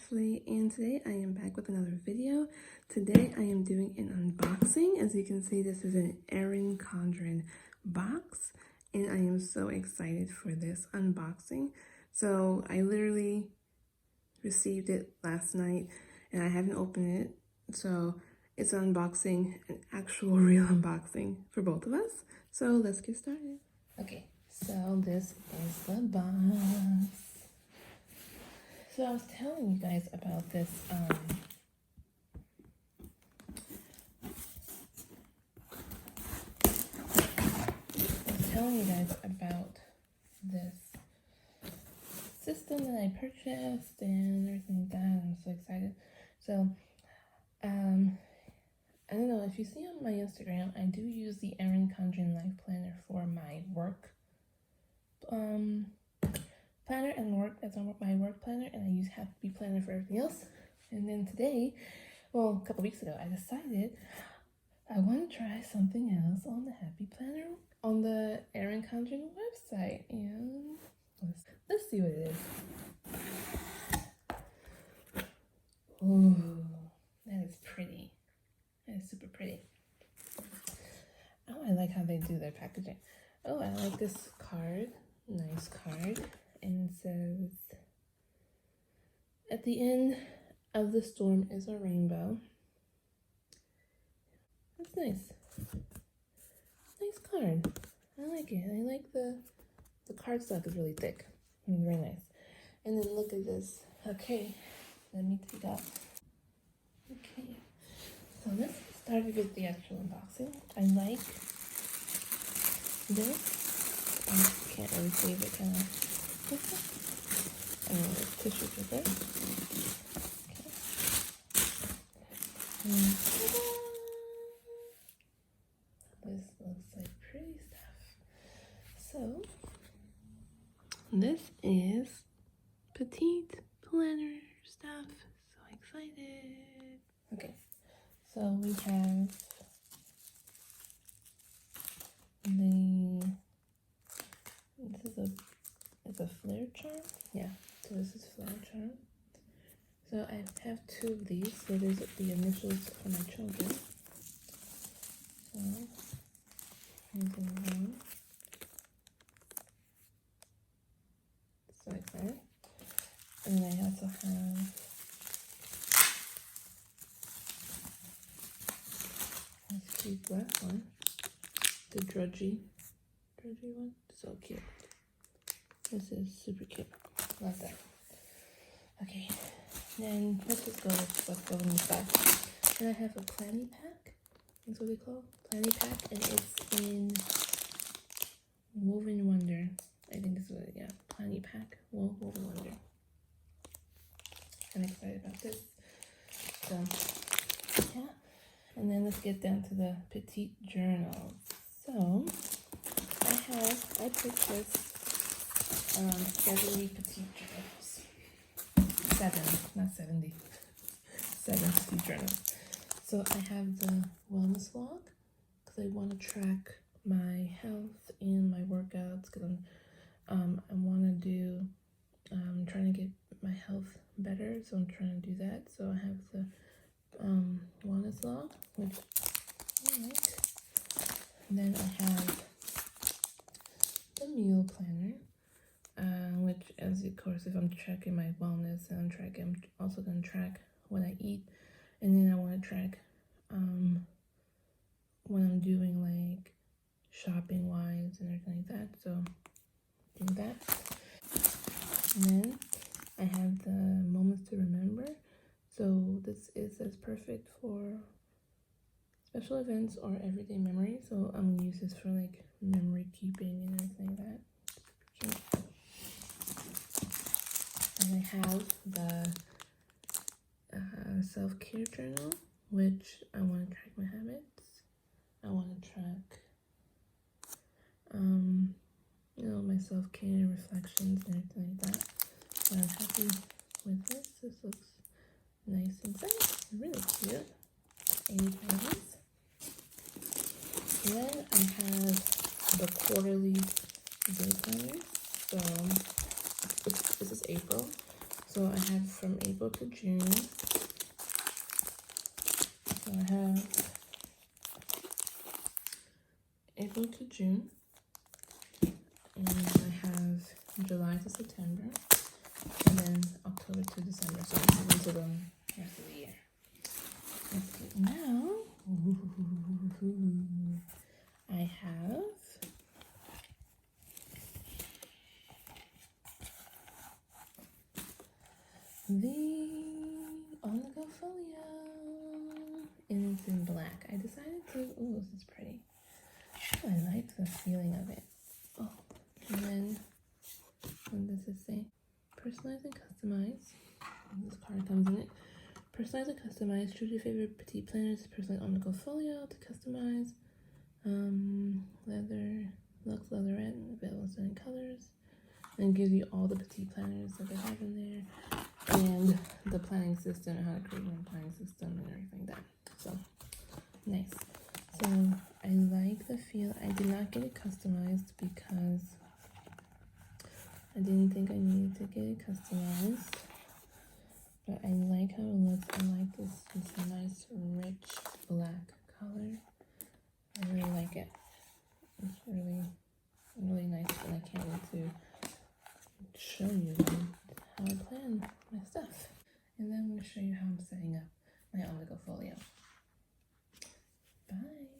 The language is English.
Ashley, and today I am back with another video. Today I am doing an unboxing. As you can see, this is an Erin Condren box, and I am so excited for this unboxing. So I literally received it last night and I haven't opened it, so it's an unboxing, an actual real unboxing for both of us. So let's get started. Okay, so this is the box. So I was telling you guys about this I was telling you guys about this system that I purchased and everything like that. I'm so excited. So I don't know if you see on my Instagram, I do use the Erin Condren Life Planner for my work planner and work as my work planner, and I use Happy Planner for everything else. And then today, well, a couple weeks ago, I decided I want to try something else on the Happy Planner on the Erin Condren website, and let's see what it is. Ooh, that is pretty. That is super pretty. Oh, I like how they do their packaging. Oh, I like this card. Nice card. And it says, at the end of the storm is a rainbow. That's nice. Nice card. I like it. I like the cardstock is really thick. Very nice. And then look at this. Okay, let me take out. Okay, so let's get started with the actual unboxing. I like this. I can't really save it, kind of. And then there's tissue paper. Okay. And this looks like pretty stuff. So this is Petite planner stuff. So excited. Okay, so we have it's a flare charm. Yeah, so this is flare charm. So I have two of these. So there's the initials for my children. So here's one. So excited. And I also have this cute black one. The drudgy one. So cute. This is super cute. Love that. Okay, then let's just go with what's going inside. And I have a planny pack. That's what they call it. Planny pack, and it's in Woven Wonder. I think this is what planny pack. Woven Wonder. I'm excited about this. So yeah. And then let's get down to the Petite journals. So I purchased 70 Petite journals. 7, not 70. 7 Petite journals. So I have the wellness log because I want to track my health and my workouts, because I want to do trying to get my health better, so I'm trying to do that. So I have the wellness log, which I like. And then I have the meal planner, which, as of course, if I'm tracking my wellness and I'm also going to track what I eat, and then I want to track what I'm doing, like shopping wise and everything like that. So do that. And then I have the moments to remember. So this is perfect for special events or everyday memory. So I'm gonna use this for like memory keeping and everything like that. And I have the self-care journal, which I want to track my habits. I want to track my self-care reflections and everything like that. So I'm happy with this. This looks nice inside. Really cute. 80 pages. Then I have the quarterly day planner. So this is April. So I I have from April to June. So I have April to June, and I have July to September, and then October to December. So I'm moving to the rest of the year. Okay, now I have the On-the-Go Folio, and it's in black. I decided to, oh, this is pretty. I like the feeling of it. Oh, and then what does it say? Personalize and customize. This card comes in it. Personalize and customize. Choose your favorite Petite planners. Personalize On-the-Go Folio to customize. Leather, luxe leatherette, available in stunning colors. And gives you all the Petite planners that they have in there. And the planning system and how to create your own planning system and everything like that. So, nice. So, I like the feel. I did not get it customized because I didn't think I needed to get it customized. But I like how it looks. I like this nice, rich black color. I really like it. It's really nice, and I can't wait to show you how I plan my stuff. And then I'm going to show you how I'm setting up my On-the-Go Folio. Bye!